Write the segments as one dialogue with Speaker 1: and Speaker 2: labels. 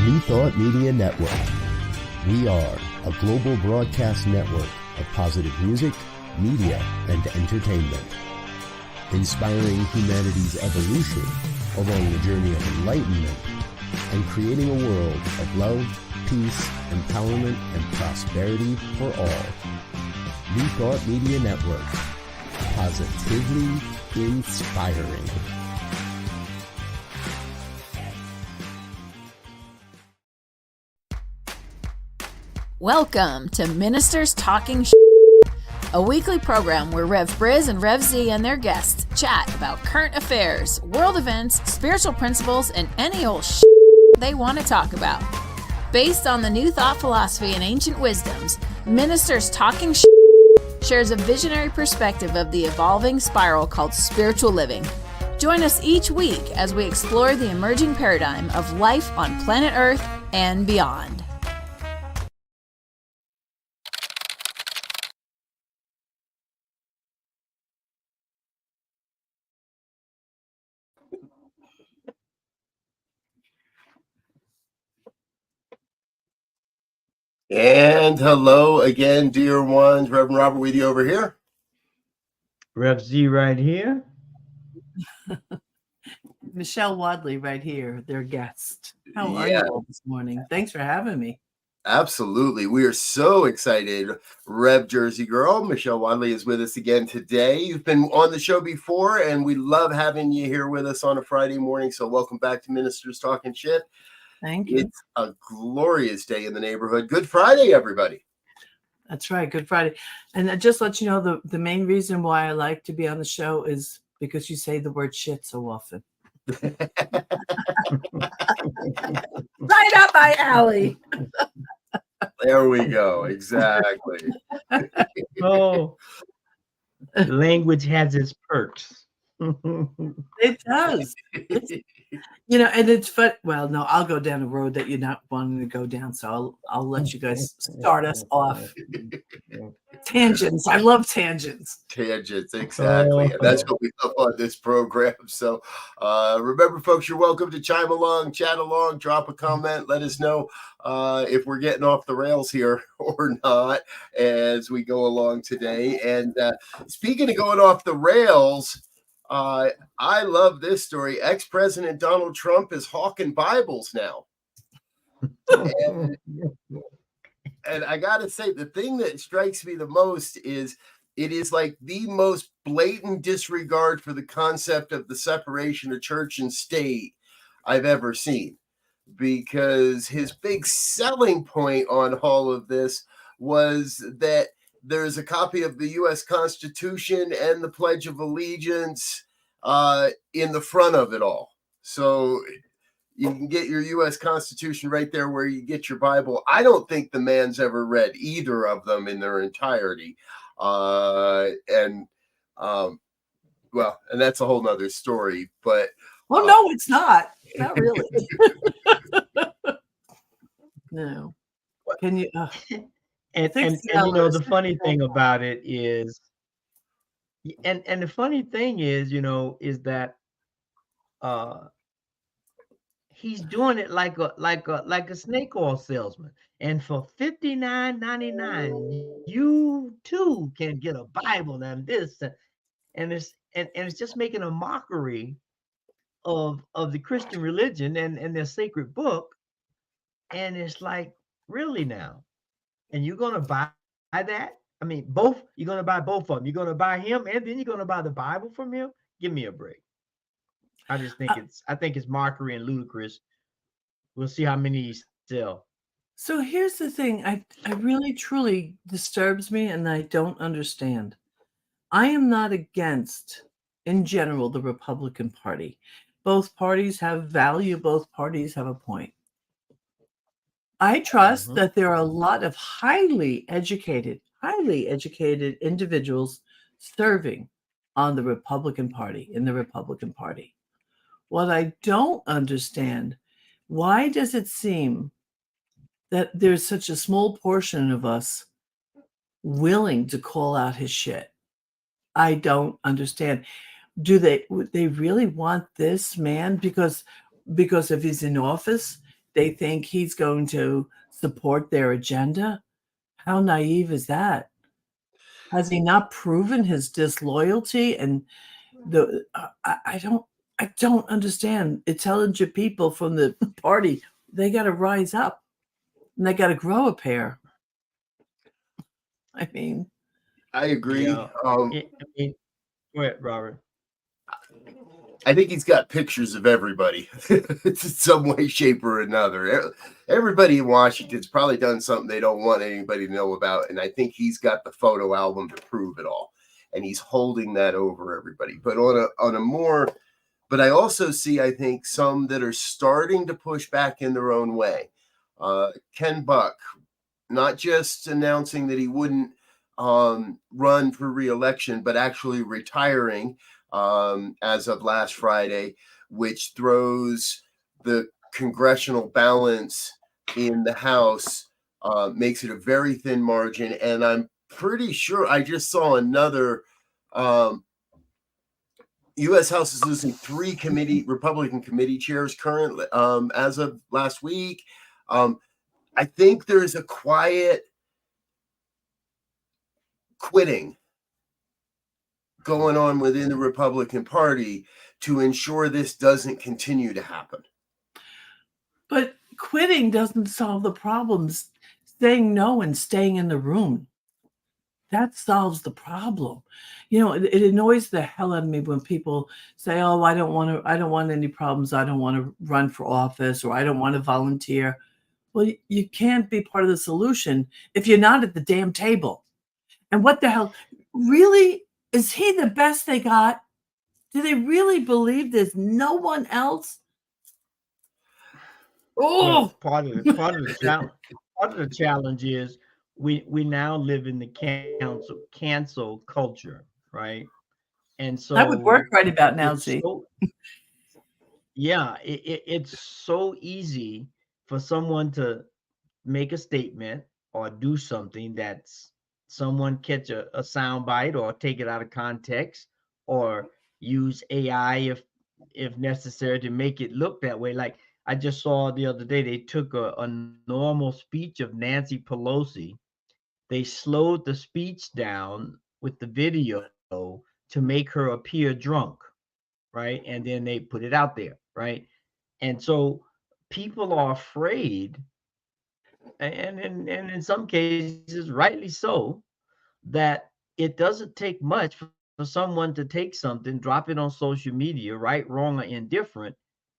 Speaker 1: New Thought Media Network. We are a global broadcast network of positive music, media, and entertainment, inspiring humanity's evolution along the journey of enlightenment and creating a world of love, peace, empowerment, and prosperity for all. New Thought Media Network. Positively inspiring.
Speaker 2: Welcome to Ministers Talking a weekly program where Rev Briz and Rev Z and their guests chat about current affairs, world events, spiritual principles, and any old they want to talk about. Based on the New Thought philosophy and ancient wisdoms, Ministers Talking shares a visionary perspective of the evolving spiral called spiritual living. Join us each week as we explore the emerging paradigm of life on planet Earth and beyond.
Speaker 3: And hello again, dear ones. Reverend Robert with you over here.
Speaker 4: Rev Z right here.
Speaker 5: Michelle Wadleigh right here, their guest. How are you all this morning? Thanks for having me.
Speaker 3: Absolutely. We are so excited. Rev Jersey Girl, Michelle Wadleigh is with us again today. You've been on the show before, and we love having you here with us on a Friday morning. So welcome back to Ministers Talking Shit.
Speaker 5: Thank you.
Speaker 3: It's a glorious day in the neighborhood. Good Friday, everybody.
Speaker 5: That's right. Good Friday. And I just let you know the main reason why I like to be on the show is because you say the word shit so often. Right up my alley.
Speaker 3: There we go. Exactly.
Speaker 4: Oh, language has its perks.
Speaker 5: It does. And it's fun. Well, no, I'll go down a road that you're not wanting to go down. So I'll let you guys start us off. Tangents. I love tangents.
Speaker 3: Tangents, exactly. And that's what we love on this program. So remember, folks, you're welcome to chime along, chat along, drop a comment. Let us know if we're getting off the rails here or not as we go along today. And speaking of going off the rails, I love this story. Ex-President Donald Trump is hawking Bibles now. And I got to say, the thing that strikes me the most is it is like the most blatant disregard for the concept of the separation of church and state I've ever seen. Because his big selling point on all of this was that there's a copy of the U.S. Constitution and the Pledge of Allegiance in the front of it all. So you can get your U.S. Constitution right there where you get your Bible. I don't think the man's ever read either of them in their entirety. And that's a whole nother story. But
Speaker 5: no, it's not. Not really. No. Can you?
Speaker 4: And the funny thing about it is, and the funny thing is, is that he's doing it like a snake oil salesman. And for $59.99, you too can get a Bible and this, and it's just making a mockery of the Christian religion and their sacred book. And it's like, really now? And you're going to buy that? I mean, you're going to buy both of them. You're going to buy him and then you're going to buy the Bible from him? Give me a break. I just think it's mockery and ludicrous. We'll see how many he sell.
Speaker 5: So here's the thing. I really, truly disturbs me and I don't understand. I am not against, in general, the Republican Party. Both parties have value. Both parties have a point. I trust that there are a lot of highly educated individuals serving on the Republican Party, in the Republican Party. What I don't understand, why does it seem that there's such a small portion of us willing to call out his shit? I don't understand. Would they really want this man because if he's in office they think he's going to support their agenda. How naive is that? Has he not proven his disloyalty? And I don't understand. Intelligent people from the party, they got to rise up and they got to grow a pair. I mean,
Speaker 3: I agree.
Speaker 4: Yeah. I mean, go ahead, Robert.
Speaker 3: I think he's got pictures of everybody in some way, shape, or another. Everybody in Washington's probably done something they don't want anybody to know about, and I think he's got the photo album to prove it all, and he's holding that over everybody. But on a more, but I also see, I think, some that are starting to push back in their own way. Ken Buck, not just announcing that he wouldn't run for re-election, but actually retiring as of last Friday, which throws the congressional balance in the House, makes it a very thin margin. And I'm pretty sure I just saw another U.S. House is losing 3 Republican committee chairs currently as of last week. I think there's a quiet quitting going on within the Republican Party to ensure this doesn't continue to happen.
Speaker 5: but quitting doesn't solve the problems. Saying no and staying in the room, that solves the problem. You know, it annoys the hell out of me when people say, "Oh, I don't want any problems. I don't want to run for office, or I don't want to volunteer." Well, you can't be part of the solution if you're not at the damn table. And what the hell? Really? Is he the best they got? Do they really believe there's no one else?
Speaker 4: Well,
Speaker 5: Oh,
Speaker 4: part of the challenge is we now live in the cancel culture, right? And
Speaker 5: that would work
Speaker 4: so
Speaker 5: right about now,
Speaker 4: it's
Speaker 5: Z.
Speaker 4: so yeah, it's so easy for someone to make a statement or do something that's someone catch a sound bite or take it out of context or use AI if necessary to make it look that way. Like I just saw the other day, they took a normal speech of Nancy Pelosi. They slowed the speech down with the video to make her appear drunk, right? And then they put it out there, right? And so people are afraid, and in some cases, rightly so, that it doesn't take much for someone to take something, drop it on social media, right, wrong, or indifferent,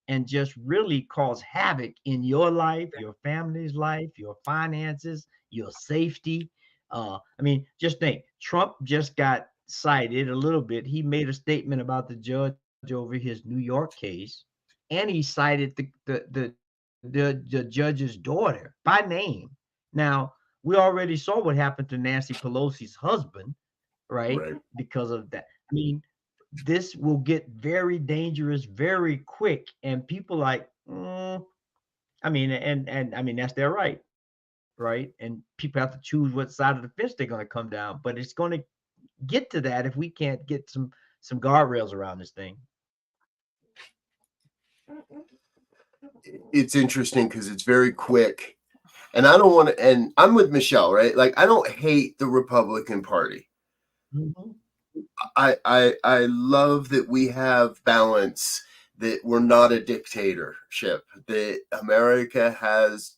Speaker 4: and just really cause havoc in your life, your family's life, your finances, your safety. I mean, just think Trump just got cited a little bit. He made a statement about the judge over his New York case, and he cited the judge's daughter by name. Now, we already saw what happened to Nancy Pelosi's husband, right?
Speaker 3: Right.
Speaker 4: Because of that. I mean, this will get very dangerous very quick, and people like, I mean, and I mean that's their right, right? And people have to choose what side of the fence they're going to come down, but it's going to get to that if we can't get some guardrails around this thing.
Speaker 3: It's interesting because it's very quick. And I don't want to, and I'm with Michelle, right? Like, I don't hate the Republican Party.
Speaker 4: Mm-hmm.
Speaker 3: I love that we have balance, that we're not a dictatorship, that America has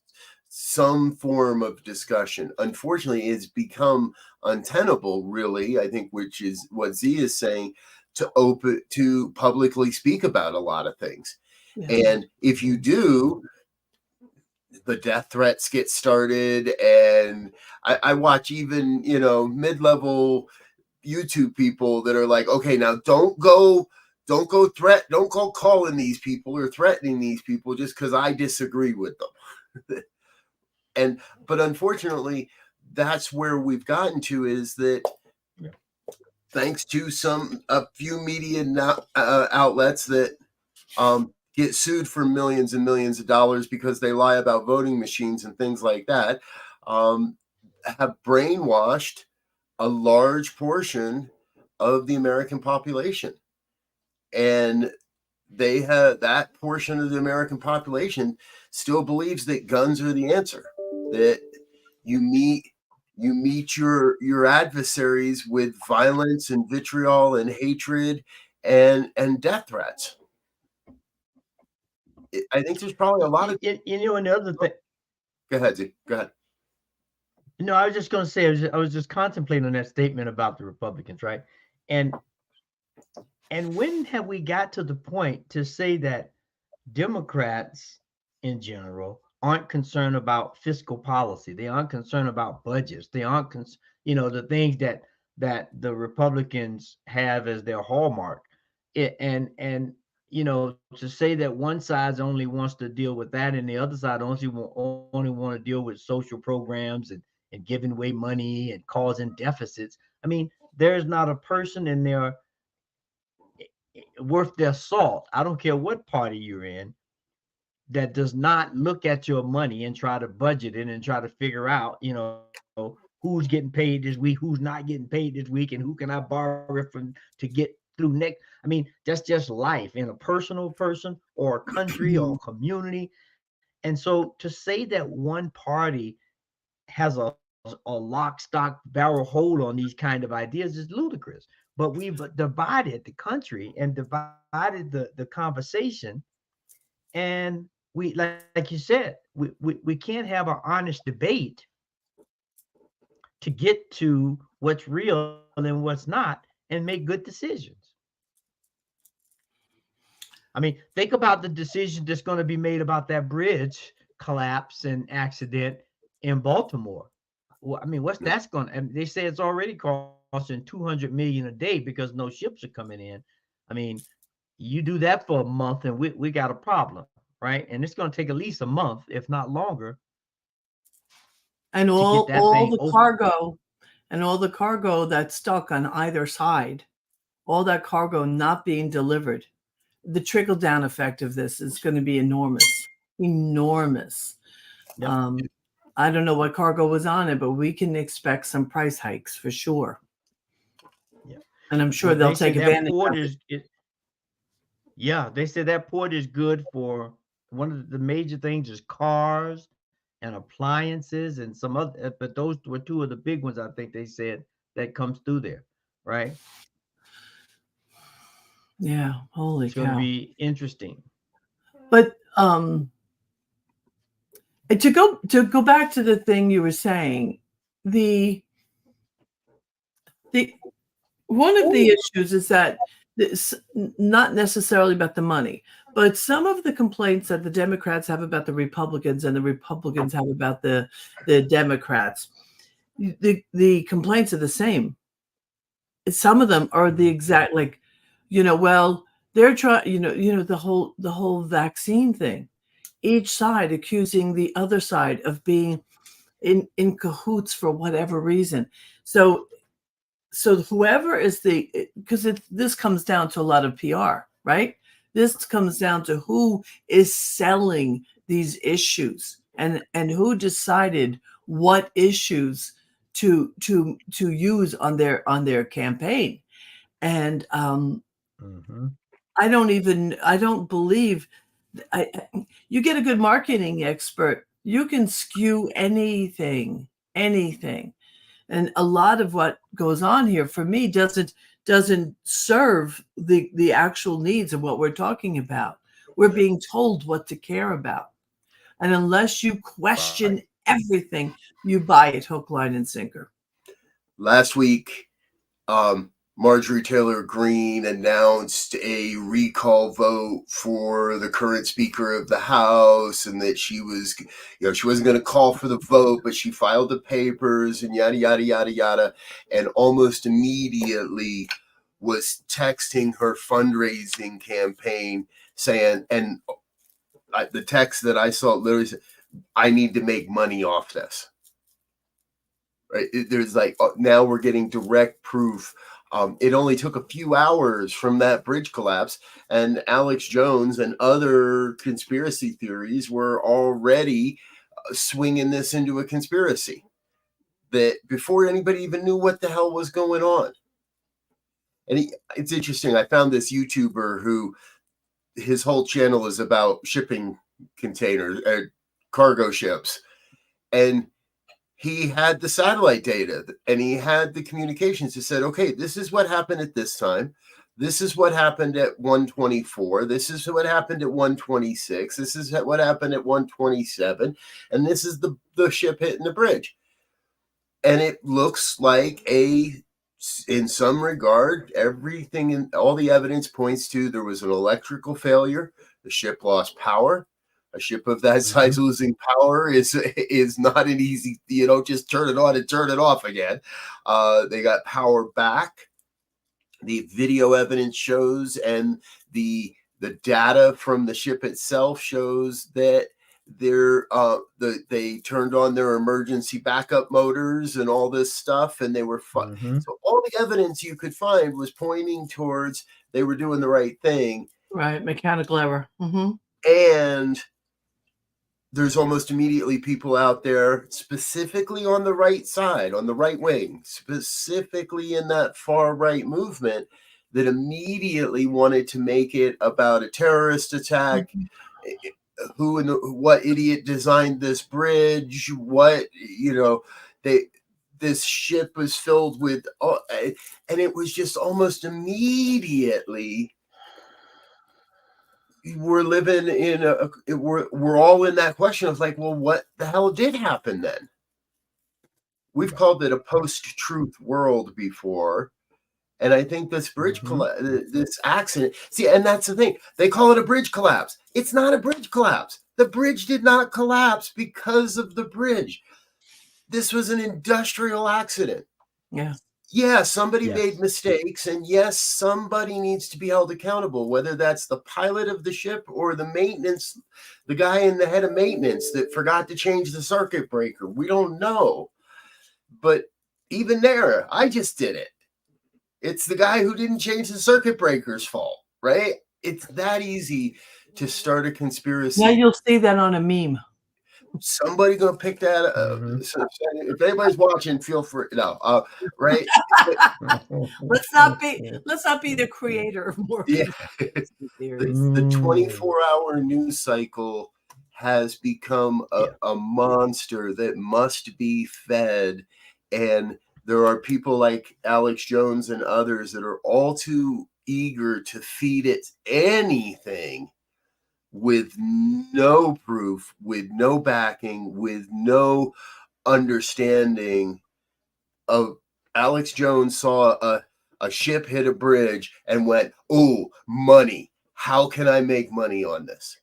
Speaker 3: some form of discussion. Unfortunately, it's become untenable, really, I think, which is what Z is saying, to publicly speak about a lot of things.
Speaker 5: Yeah.
Speaker 3: And if you do, the death threats get started. And I watch even, mid-level YouTube people that are like, okay, now don't go calling these people or threatening these people just because I disagree with them. But unfortunately, that's where we've gotten to, is that thanks to a few media outlets that get sued for millions and millions of dollars because they lie about voting machines and things like that, have brainwashed a large portion of the American population. And they have that portion of the American population still believes that guns are the answer, that you meet your adversaries with violence and vitriol and hatred and death threats. I think there's probably a lot of
Speaker 4: another thing.
Speaker 3: Go ahead, Z. Go ahead.
Speaker 4: No, I was just going to say, I was just contemplating on that statement about the Republicans, right? And when have we got to the point to say that Democrats in general aren't concerned about fiscal policy? They aren't concerned about budgets. They aren't, the things that the Republicans have as their hallmark. And to say that one side only wants to deal with that and the other side only want to deal with social programs and giving away money and causing deficits. I mean, there's not a person in there worth their salt. I don't care what party you're in, that does not look at your money and try to budget it and try to figure out, who's getting paid this week, who's not getting paid this week, and who can I borrow from to get through next. I mean, that's just life in a personal person or a country or a community. And so to say that one party has a lock, stock, barrel hold on these kind of ideas is ludicrous. But we've divided the country and divided the conversation. And we, like you said, we can't have an honest debate to get to what's real and what's not and make good decisions. I mean, think about the decision that's going to be made about that bridge collapse and accident in Baltimore. Well, I mean, what's that's going to, and they say it's already costing $200 million a day because no ships are coming in. I mean, you do that for a month and we got a problem, right? And it's going to take at least a month, if not longer.
Speaker 5: And all the cargo that's stuck on either side, all that cargo not being delivered, the trickle down effect of this is going to be enormous. Yep. I don't know what cargo was on it, but we can expect some price hikes for sure.
Speaker 4: Yeah.
Speaker 5: And I'm sure they'll take advantage of it.
Speaker 4: Yeah, they said that port is good for one of the major things is cars and appliances and some other, but those were two of the big ones I think they said that comes through there, right?
Speaker 5: Yeah, holy
Speaker 4: it's
Speaker 5: cow.
Speaker 4: It's going to be interesting.
Speaker 5: But to go back to the thing you were saying, the one of the issues is that it's not necessarily about the money, but some of the complaints that the Democrats have about the Republicans and the Republicans have about the Democrats, the complaints are the same. Some of them are the exact, like, well, they're trying, the whole vaccine thing, each side accusing the other side of being in cahoots for whatever reason. So whoever is because this comes down to a lot of PR, right? This comes down to who is selling these issues and who decided what issues to use on their campaign. And I don't believe you get a good marketing expert, you can skew anything. And a lot of what goes on here for me doesn't serve the actual needs of what we're talking about. We're being told what to care about. And unless you question everything, you buy it hook, line, and sinker.
Speaker 3: Last week, Marjorie Taylor Greene announced a recall vote for the current Speaker of the House, and that she was, she wasn't going to call for the vote, but she filed the papers and yada, yada, yada, yada, and almost immediately was texting her fundraising campaign saying, and the text that I saw literally said, I need to make money off this. Right? There's like, now we're getting direct proof. It only took a few hours from that bridge collapse, and Alex Jones and other conspiracy theories were already swinging this into a conspiracy that before anybody even knew what the hell was going on. And it's interesting. I found this YouTuber who his whole channel is about shipping containers, cargo ships, and he had the satellite data and he had the communications. He said, okay, this is what happened at this time. This is what happened at 124. This is what happened at 126. This is what happened at 127. And this is the ship hitting the bridge. And it looks like in some regard, everything in all the evidence points to there was an electrical failure. The ship lost power. A ship of that size losing power is not an easy, just turn it on and turn it off again. They got power back. The video evidence shows, and the data from the ship itself shows that they turned on their emergency backup motors and all this stuff, and they were fine. So all the evidence you could find was pointing towards they were doing the right thing.
Speaker 5: Right, mechanical error.
Speaker 3: And there's almost immediately people out there, specifically on the right side, on the right wing, specifically in that far right movement, that immediately wanted to make it about a terrorist attack. Who and what idiot designed this bridge? This ship was filled with, and it was just almost immediately. We're living in we're all in that question of like, well, what the hell did happen then? We've called it a post-truth world before, and I think this bridge this accident. See, and that's the thing. They call it a bridge collapse. It's not a bridge collapse. The bridge did not collapse because of the bridge. This was an industrial accident. Yeah, somebody made mistakes, and yes, somebody needs to be held accountable, whether that's the pilot of the ship or the maintenance, the guy in the head of maintenance that forgot to change the circuit breaker. We don't know. But even there, I just did it. It's the guy who didn't change the circuit breaker's fault, right? It's that easy to start a conspiracy.
Speaker 5: Now you'll see that on a meme.
Speaker 3: Somebody gonna pick that up. So if anybody's watching, feel free. Right?
Speaker 5: Let's not be the creator of more.
Speaker 3: Yeah. The 24-hour news cycle has become a monster that must be fed, and there are people like Alex Jones and others that are all too eager to feed it anything, with no proof, with no backing, with no understanding of. Alex Jones saw a ship hit a bridge and went, oh, money. How can I make money on this?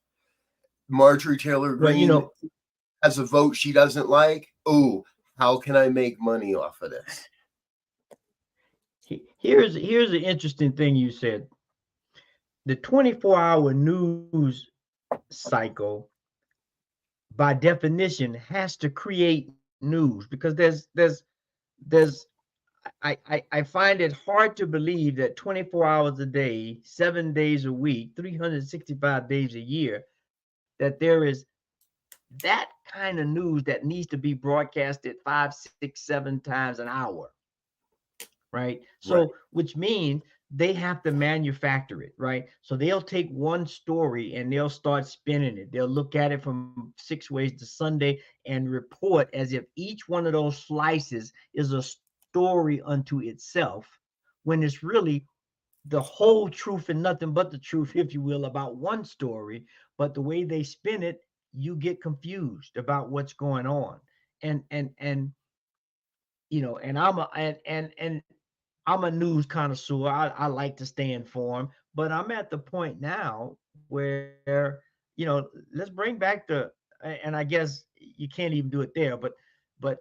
Speaker 3: Marjorie Taylor Greene has a vote she doesn't like. Oh, how can I make money off of this?
Speaker 4: Here's an interesting thing you said. The 24-hour news cycle, by definition, has to create news, because I find it hard to believe that 24 hours a day, 7 days a week, 365 days a year, that there is that kind of news that needs to be broadcasted 5, 6, 7 times an hour, right? So, which means they have to manufacture it, right? So they'll take one story and they'll start spinning it. They'll look at it from 6 ways to Sunday and report as if each one of those slices is a story unto itself, when it's really the whole truth and nothing but the truth, if you will, about one story. But the way they spin it, you get confused about what's going on. And I'm a news connoisseur. I like to stay informed, but I'm at the point now where, let's bring back and I guess you can't even do it there, but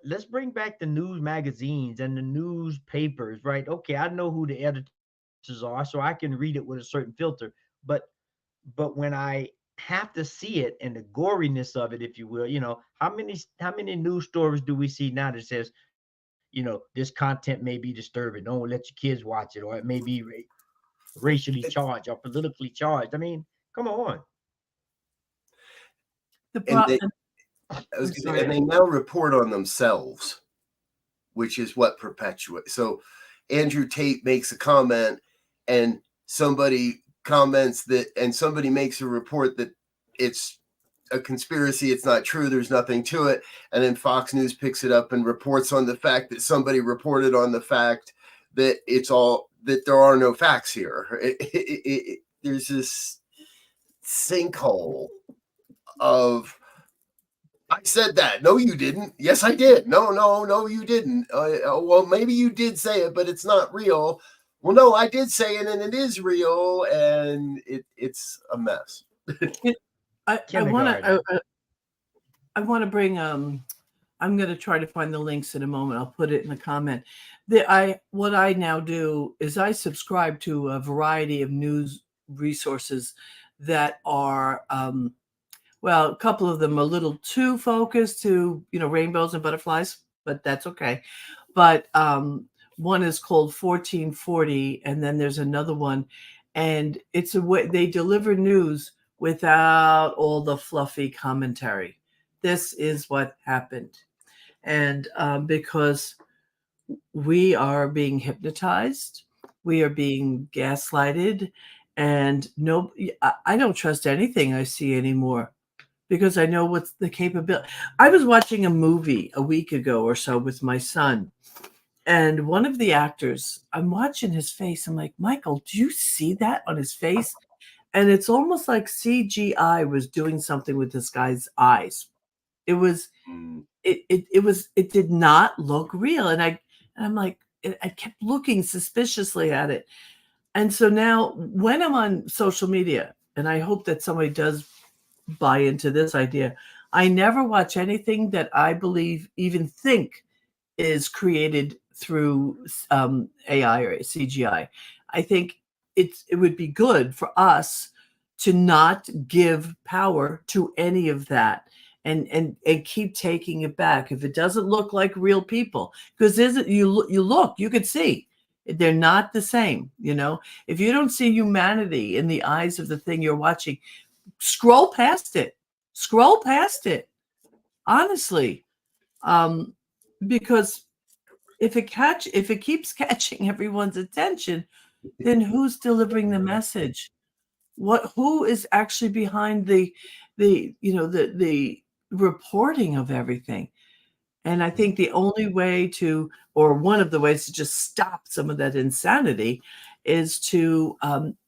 Speaker 4: let's bring back the news magazines and the newspapers, right? Okay, I know who the editors are, so I can read it with a certain filter, but when I have to see it and the goriness of it, if you will, how many news stories do we see now that says, this content may be disturbing, don't let your kids watch it, or it may be racially charged or politically charged? I mean, come on.
Speaker 3: And they now report on themselves, which is what perpetuates. So Andrew Tate makes a comment and somebody comments that, and somebody makes a report that it's a conspiracy, it's not true, there's nothing to it, and then Fox News picks it up and reports on the fact that somebody reported on the fact that it's all, that there are no facts here. There's this sinkhole of, I said that. No, you didn't. Yes, I did. No, you didn't. Well, maybe you did say it, but it's not real. Well, no, I did say it, and it is real, and it's a mess.
Speaker 5: I want to bring. I'm going to try to find the links in a moment. I'll put it in the comment. What I now do is I subscribe to a variety of news resources that are. Well, a couple of them a little too focused to, rainbows and butterflies, but that's okay. But one is called 1440, and then there's another one, and it's a way they deliver news without all the fluffy commentary. This is what happened. And because we are being hypnotized, we are being gaslighted, and I don't trust anything I see anymore. Because I know what's the capability. I was watching a movie a week ago or so with my son, and one of the actors, I'm watching his face. I'm like, Michael, do you see that on his face? And it's almost like CGI was doing something with this guy's eyes. It was, it did not look real. And I'm like, I kept looking suspiciously at it. And so now when I'm on social media, and I hope that somebody does buy into this idea, I never watch anything that I believe, even think is created through AI or CGI. I think it would be good for us to not give power to any of that and keep taking it back if it doesn't look like real people, because you could see they're not the same. If you don't see humanity in the eyes of the thing you're watching, scroll past it, honestly, because if it keeps catching everyone's attention, then who's delivering the message? Who is actually behind the reporting of everything? And I think the only way or one of the ways to just stop some of that insanity is to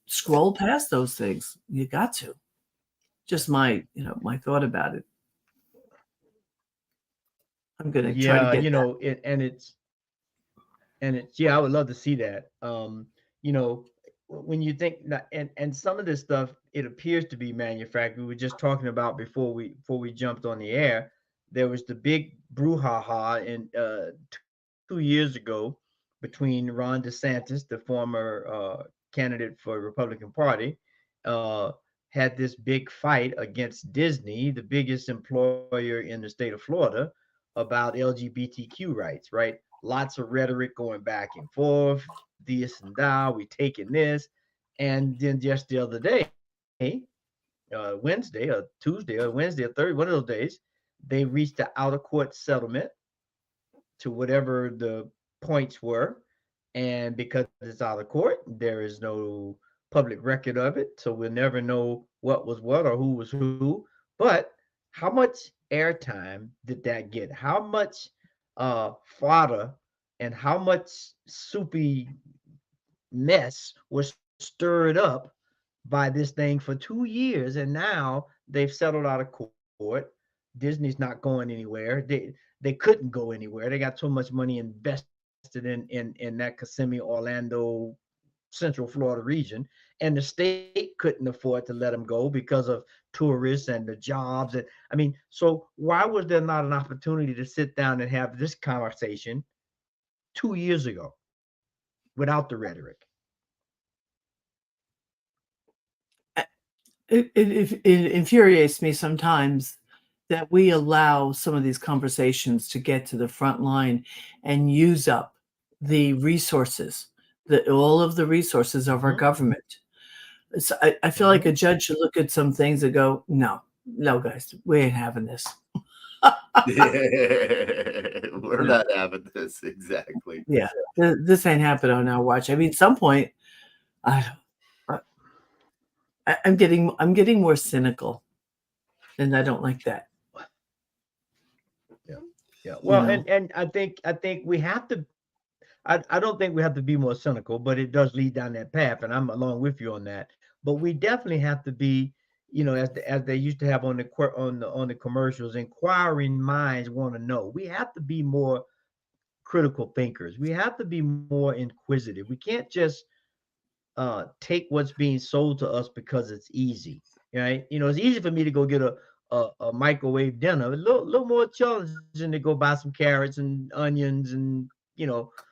Speaker 5: scroll past those things. You got to. Just my thought about it. I'm going to try to get
Speaker 4: I would love to see that. When you think and some of this stuff, it appears to be manufactured. We were just talking about before we jumped on the air. There was the big brouhaha in 2 years ago between Ron DeSantis, the former candidate for Republican Party, had this big fight against Disney, the biggest employer in the state of Florida, about LGBTQ rights, right? Lots of rhetoric going back and forth, this and that, we taking this. And then just the other day, Wednesday or Tuesday or Wednesday or Thursday, one of those days, they reached an out of court settlement to whatever the points were. And because it's out of court, there is no public record of it. So we'll never know what was what or who was who. But how much airtime did that get? How much fodder and how much soupy mess was stirred up by this thing for 2 years? And now they've settled out of court. Disney's not going anywhere. They couldn't go anywhere. They got so much money invested in that Kissimmee, Orlando, Central Florida region, and the state couldn't afford to let them go because of tourists and the jobs. And so why was there not an opportunity to sit down and have this conversation 2 years ago without the rhetoric?
Speaker 5: It infuriates me sometimes that we allow some of these conversations to get to the front line and use up the resources, all of the resources of our government. So I feel like a judge should look at some things and go, no, guys, we ain't having this.
Speaker 3: We're not having this. Exactly.
Speaker 5: Yeah, this ain't happening on our watch. At some point, I'm getting more cynical, and I don't like that.
Speaker 4: Yeah. Well,
Speaker 5: You know?
Speaker 4: and I think we have to. I don't think we have to be more cynical, but it does lead down that path, and I'm along with you on that. But we definitely have to be, as they used to have on the commercials, inquiring minds want to know. We have to be more critical thinkers. We have to be more inquisitive. We can't just take what's being sold to us because it's easy, right? It's easy for me to go get a microwave dinner. A little more challenging to go buy some carrots and onions and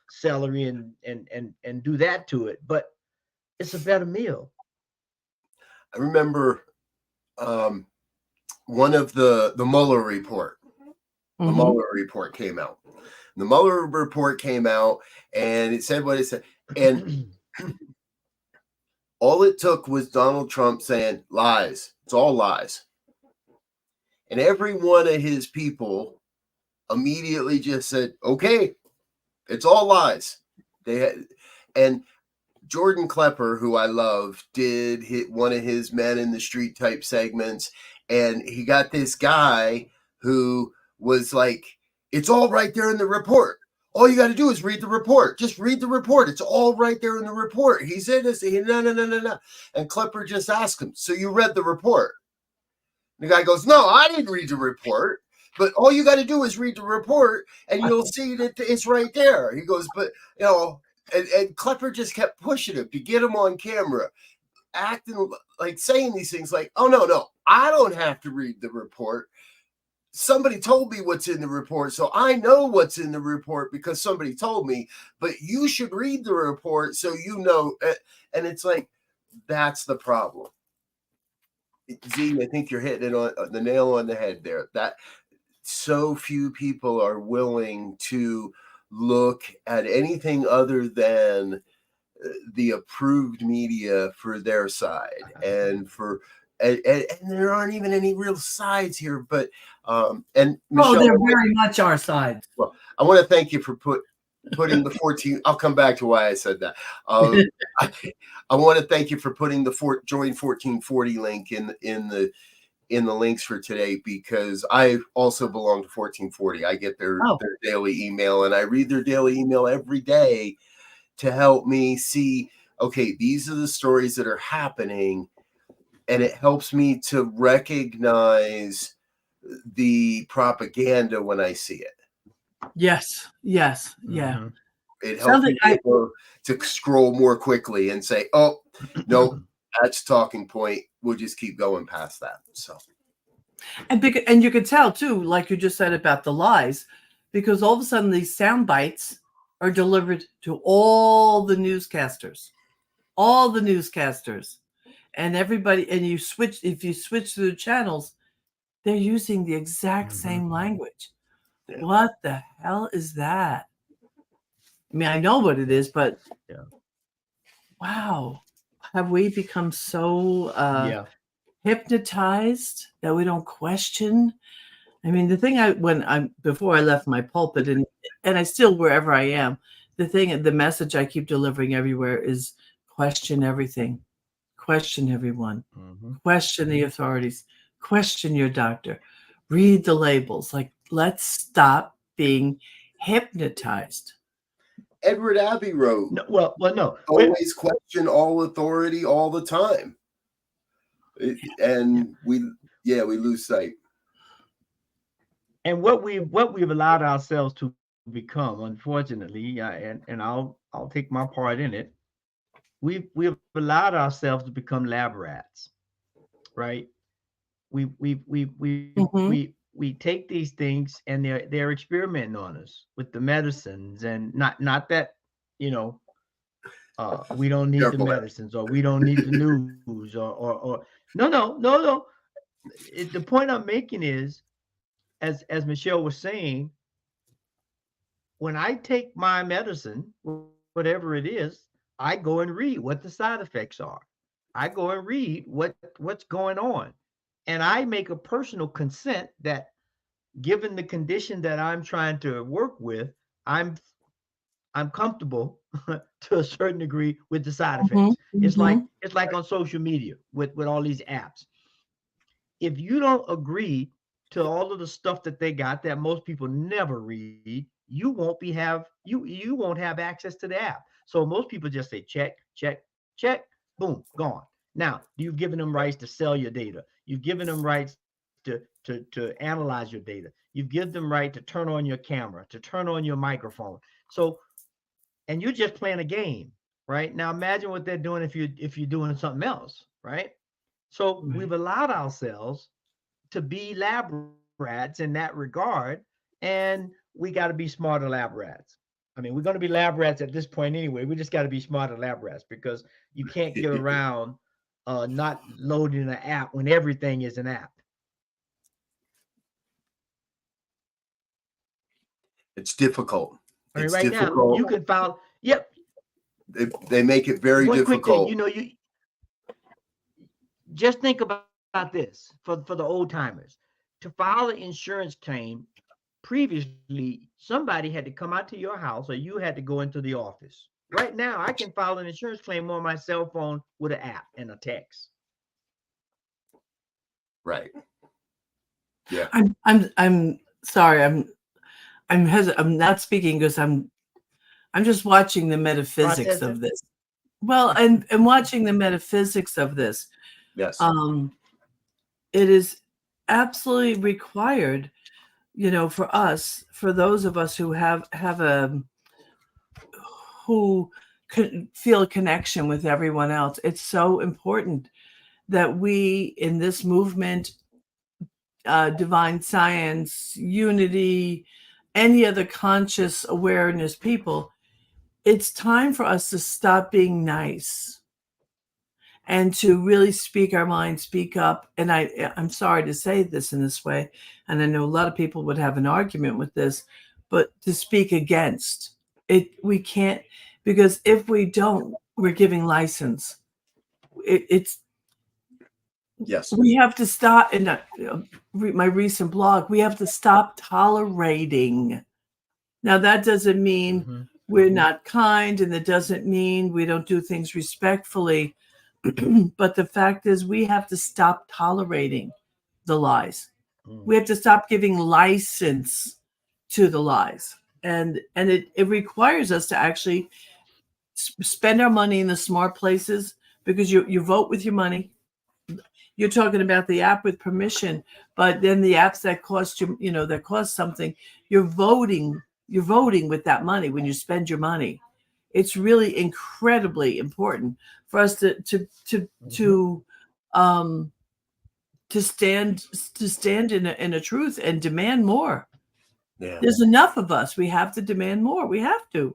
Speaker 4: celery and do that to it. But it's a better meal.
Speaker 3: I remember one of the Mueller report. The
Speaker 5: Mhm.
Speaker 3: Mueller report came out. The Mueller report came out, and it said what it said. And all it took was Donald Trump saying lies. It's all lies. And every one of his people immediately just said, okay, it's all lies. And Jordan Klepper, who I love, did hit one of his Men in the Street type segments. And he got this guy who was like, it's all right there in the report. All you got to do is read the report. Just read the report. It's all right there in the report. He said this. No. And Klepper just asked him, so you read the report? The guy goes, no, I didn't read the report. But all you got to do is read the report and you'll see that it's right there. He goes, but, and Klepper just kept pushing him to get him on camera, acting like saying these things like, oh, no, I don't have to read the report. Somebody told me what's in the report, so I know what's in the report because somebody told me, but you should read the report so you know. And it's like, that's the problem. Z, I think you're hitting it on the nail on the head there. That so few people are willing to look at anything other than the approved media for their side, and there aren't even any real sides here. But and Michelle,
Speaker 5: they're very much our side.
Speaker 3: Well, I want to thank you for putting the 14. I'll come back to why I said that. I want to thank you for putting the join 1440 link in the links for today, because I also belong to 1440. I get their daily email, and I read their daily email every day to help me see, okay, these are the stories that are happening, and it helps me to recognize the propaganda when I see it.
Speaker 5: Yes, yeah.
Speaker 4: Mm-hmm.
Speaker 3: It helps me to scroll more quickly and say, oh, no, that's talking point. We'll just keep going past that. So,
Speaker 5: and you could tell too, like you just said about the lies, because all of a sudden these sound bites are delivered to all the newscasters, and everybody. And if you switch through the channels, they're using the exact same language. Yeah. What the hell is that? I mean, I know what it is, but wow, have we become so hypnotized that we don't question? I mean, the thing before I left my pulpit, and I still, wherever I am, the message I keep delivering everywhere is question everything, question everyone, question the authorities, question your doctor, read the labels. Like, let's stop being hypnotized.
Speaker 3: Edward Abbey wrote,
Speaker 4: no.
Speaker 3: Always question all authority all the time. And we lose sight.
Speaker 4: And what we've allowed ourselves to become, unfortunately, and I'll take my part in it. We've allowed ourselves to become lab rats, right? We take these things and they're experimenting on us with the medicines, and not that we don't need the medicines, or we don't need the news, or no. The point I'm making is, as Michelle was saying, when I take my medicine, whatever it is, I go and read what the side effects are. I go and read what's going on. And I make a personal consent that, given the condition that I'm trying to work with, I'm I'm comfortable to a certain degree with the side
Speaker 5: Mhm,
Speaker 4: effects. It's
Speaker 5: mhm.
Speaker 4: like on social media with all these apps. If you don't agree to all of the stuff that they got that most people never read, you won't have access to the app. So most people just say check, check, check, boom, gone. Now you've given them rights to sell your data. You've given them rights to analyze your data. You've given them right to turn on your camera, to turn on your microphone. So, and you're just playing a game, right? Now imagine what they're doing if you're doing something else, right? So
Speaker 5: Right.
Speaker 4: we've allowed ourselves to be lab rats in that regard, and we got to be smarter lab rats. I mean, we're going to be lab rats at this point anyway. We just got to be smarter lab rats because you can't get around not loading an app when everything is an app.
Speaker 3: It's difficult.
Speaker 4: I mean,
Speaker 3: It's
Speaker 4: right now you
Speaker 3: difficult.
Speaker 4: can file. Yep.
Speaker 3: They make it very
Speaker 4: One quick thing,
Speaker 3: difficult.
Speaker 4: you just think about this for the old timers. To file an insurance claim, previously somebody had to come out to your house or you had to go into the office. Right now, I can file an insurance claim on my cell phone with an app and a text.
Speaker 3: Right. Yeah.
Speaker 5: I'm sorry. I'm not speaking because I'm just watching the metaphysics
Speaker 4: Processing.
Speaker 5: of this. Well, and watching the metaphysics of this.
Speaker 3: Yes.
Speaker 5: It is absolutely required, for us, for those of us who have who feel a connection with everyone else. It's so important that we in this movement, divine science, unity, any other conscious awareness people, it's time for us to stop being nice and to really speak our mind, speak up. And I'm sorry to say this in this way, and I know a lot of people would have an argument with this, but to speak against it, we can't, because if we don't, we're giving license. It's
Speaker 3: Yes.
Speaker 5: we have to stop. In my recent blog, we have to stop tolerating. Now that doesn't mean we're not kind, and that doesn't mean we don't do things respectfully. But the fact is, we have to stop tolerating the lies. We have to stop giving license to the lies. And it requires us to actually spend our money in the smart places, because you vote with your money. You're talking about the app with permission, but then the apps that cost you, that cost something, you're voting with that money when you spend your money. It's really incredibly important for us to stand in a truth and demand more.
Speaker 3: Yeah.
Speaker 5: There's enough of us. We have to demand more. We have to.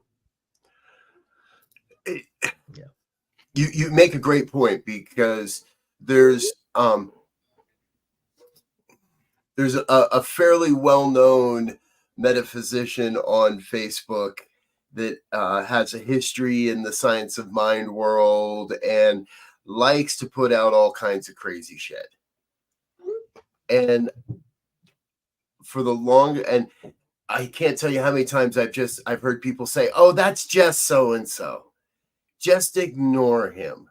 Speaker 3: You make a great point, because there's a fairly well-known metaphysician on Facebook that has a history in the science of mind world and likes to put out all kinds of crazy shit. And and I can't tell you how many times I've heard people say, "Oh, that's just so and so. Just ignore him."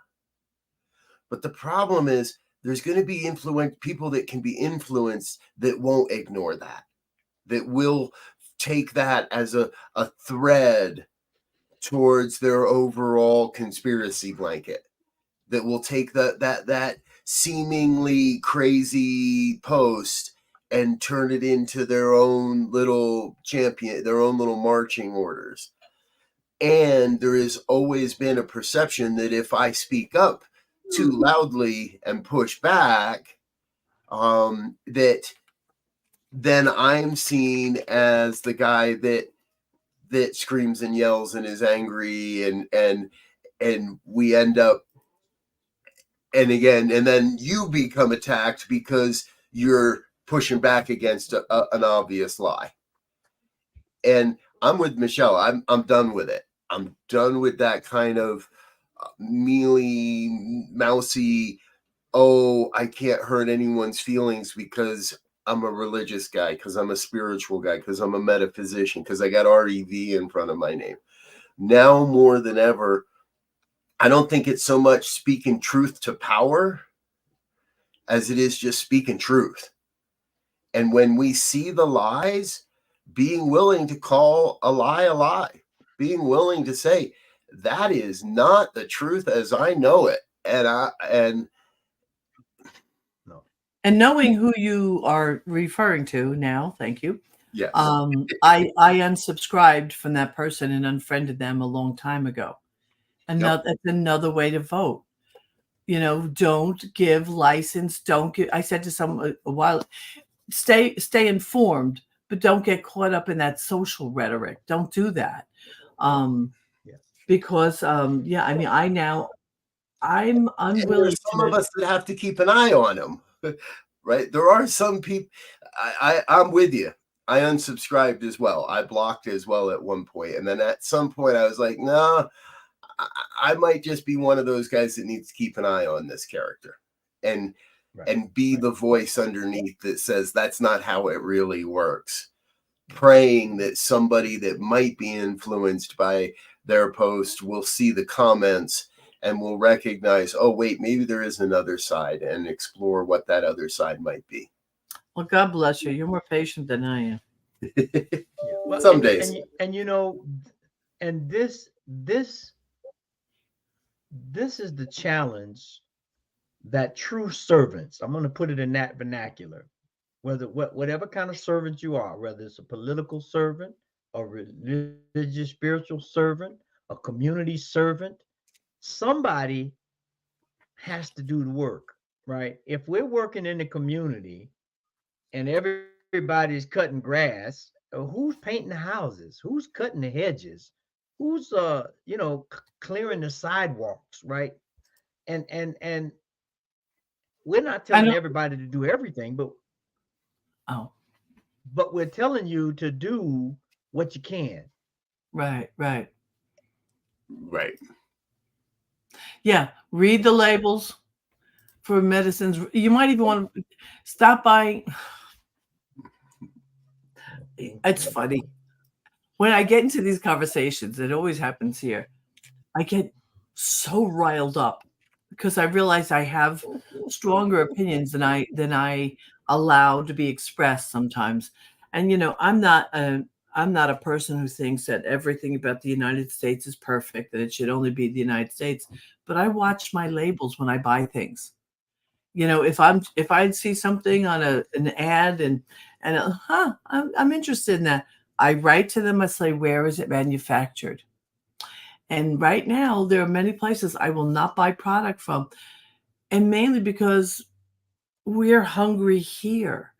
Speaker 3: But the problem is, there's going to be people that can be influenced that won't ignore that will take that as a thread towards their overall conspiracy blanket, that will take that seemingly crazy post and turn it into their own little champion, their own little marching orders. And there has always been a perception that if I speak up too loudly and push back, that then I'm seen as the guy that screams and yells and is angry, and we end up, and then you become attacked because you're pushing back against an obvious lie. And I'm with Michelle. I'm done with it. I'm done with that kind of mealy, mousy, oh, I can't hurt anyone's feelings because I'm a religious guy, because I'm a spiritual guy, because I'm a metaphysician, because I got REV in front of my name. now more than ever, I don't think it's so much speaking truth to power as it is just speaking truth. And when we see the lies, being willing to call a lie, being willing to say, that is not the truth as I know it. And
Speaker 5: knowing who you are referring to now, thank you.
Speaker 3: Yes.
Speaker 5: I unsubscribed from that person and unfriended them a long time ago. And
Speaker 3: Yep.
Speaker 5: that's another way to vote. Don't give license. Don't give. I said to someone a while, stay informed, but don't get caught up in that social rhetoric. Don't do that. Because I'm unwilling.
Speaker 3: Some of us that have to keep an eye on them, right? There are some people. I'm with you. I unsubscribed as well. I blocked as well at one point, and then at some point I was like, no, I might just be one of those guys that needs to keep an eye on this character, and be the voice underneath that says that's not how it really works. Praying that somebody that might be influenced by their post will see the comments and will recognize, oh, wait, maybe there is another side, and explore what that other side might be.
Speaker 5: Well, God bless you. You're more patient than I am.
Speaker 4: Well,
Speaker 3: some days.
Speaker 4: And this is the challenge that true servants, I'm going to put it in that vernacular, whatever kind of servant you are, whether it's a political servant, a religious spiritual servant, a community servant, somebody has to do the work, right? If we're working in the community and everybody's cutting grass, who's painting the houses? Who's cutting the hedges? Who's clearing the sidewalks, right? And we're not telling everybody to do everything, but we're telling you to do what you can.
Speaker 5: Right.
Speaker 3: Yeah,
Speaker 5: read the labels for medicines. You might even want to stop buying. It's funny. When I get into these conversations, it always happens here, I get so riled up because I realize I have stronger opinions than I allow to be expressed sometimes. And I'm not a person who thinks that everything about the United States is perfect, that it should only be the United States. But I watch my labels when I buy things. If I see something on an ad and I'm interested in that, I write to them. I say, where is it manufactured? And right now, there are many places I will not buy product from, and mainly because we're hungry here,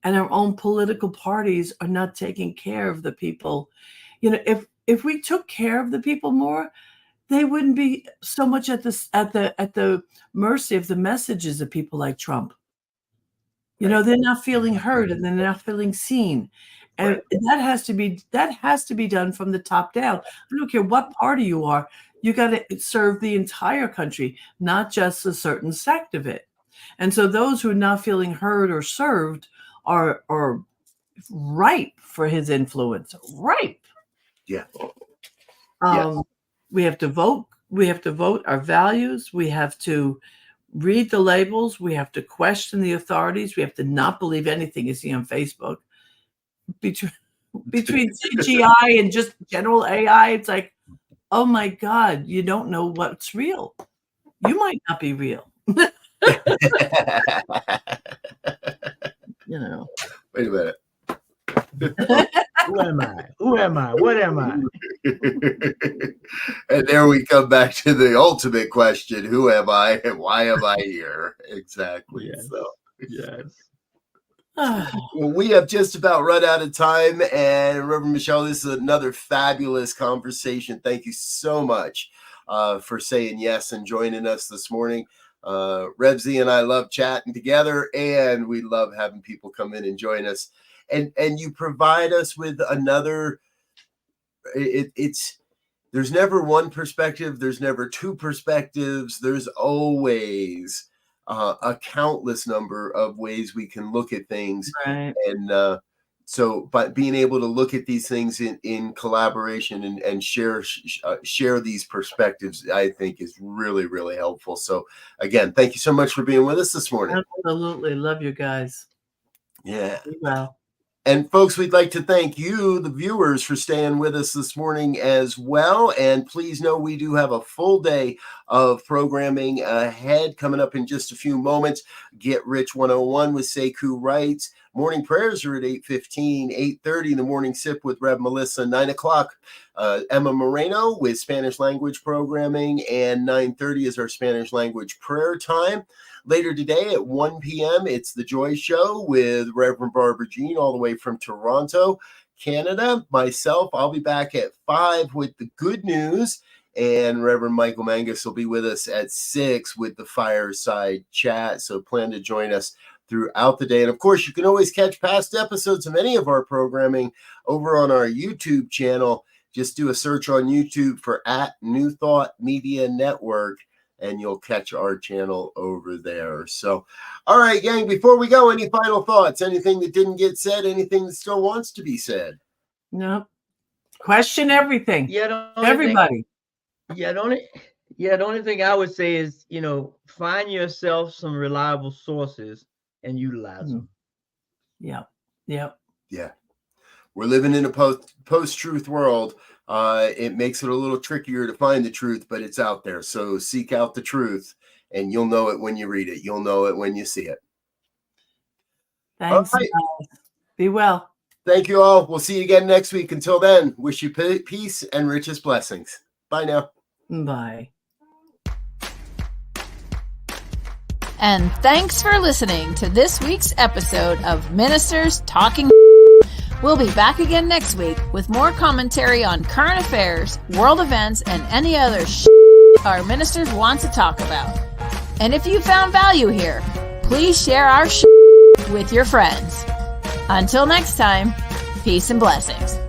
Speaker 5: and our own political parties are not taking care of the people. If we took care of the people more, they wouldn't be so much at the mercy of the messages of people like Trump. They're not feeling heard, and they're not feeling seen. And that has to be done from the top down. I don't care what party you are. You got to serve the entire country, not just a certain sect of it. And so those who are not feeling heard or served are ripe for his influence. Ripe.
Speaker 3: Yeah.
Speaker 5: We have to vote. We have to vote our values. We have to read the labels. We have to question the authorities. We have to not believe anything you see on Facebook. Between CGI and just general AI, it's like, oh my God, you don't know what's real. You might not be real.
Speaker 3: Wait a minute.
Speaker 4: Who am I? Who am I? What am I?
Speaker 3: And there we come back to the ultimate question: who am I and why am I here? Exactly.
Speaker 4: Yes.
Speaker 3: So
Speaker 4: Yes.
Speaker 3: Well, we have just about run out of time, and Reverend Michelle, this is another fabulous conversation. Thank you so much for saying yes and joining us this morning. Rev Z and I love chatting together, and we love having people come in and join us. And you provide us with another. There's never one perspective. There's never two perspectives. There's always a countless number of ways we can look at things.
Speaker 5: Right.
Speaker 3: And So, but being able to look at these things in collaboration and share these perspectives, I think is really, really helpful. So again, thank you so much for being with us this morning.
Speaker 5: Absolutely. Love you guys.
Speaker 3: Yeah.
Speaker 5: Well.
Speaker 3: And folks, we'd like to thank you, the viewers, for staying with us this morning as well. And please know we do have a full day of programming ahead coming up in just a few moments. Get Rich 101 with Sekou Writes. Morning prayers are at 8:15, 8:30 in the morning sip with Rev Melissa, 9 o'clock. Emma Moreno with Spanish language programming, and 9:30 is our Spanish language prayer time. Later today at 1 p.m., it's The Joy Show with Reverend Barbara Jean all the way from Toronto, Canada. Myself, I'll be back at 5 with the good news, and Reverend Michael Mangus will be with us at 6 with the fireside chat. So plan to join us throughout the day. And of course, you can always catch past episodes of any of our programming over on our YouTube channel. Just do a search on YouTube for @New Thought Media Network, and you'll catch our channel over there. So, all right, gang, before we go, any final thoughts? Anything that didn't get said? Anything that still wants to be said?
Speaker 5: No. Question everything.
Speaker 4: Yeah,
Speaker 5: everybody.
Speaker 4: The only thing I would say is, find yourself some reliable sources and utilize them.
Speaker 5: Yeah.
Speaker 3: We're living in a post-truth world. It makes it a little trickier to find the truth, but it's out there. So seek out the truth, and you'll know it when you read it. You'll know it when you see it.
Speaker 5: Thanks.
Speaker 3: All right.
Speaker 5: Be well.
Speaker 3: Thank you all. We'll see you again next week. Until then, wish you peace and richest blessings. Bye now.
Speaker 5: Bye.
Speaker 2: And thanks for listening to this week's episode of Ministers Talking. We'll be back again next week with more commentary on current affairs, world events, and any other our ministers want to talk about. And if you found value here, please share our with your friends. Until next time, peace and blessings.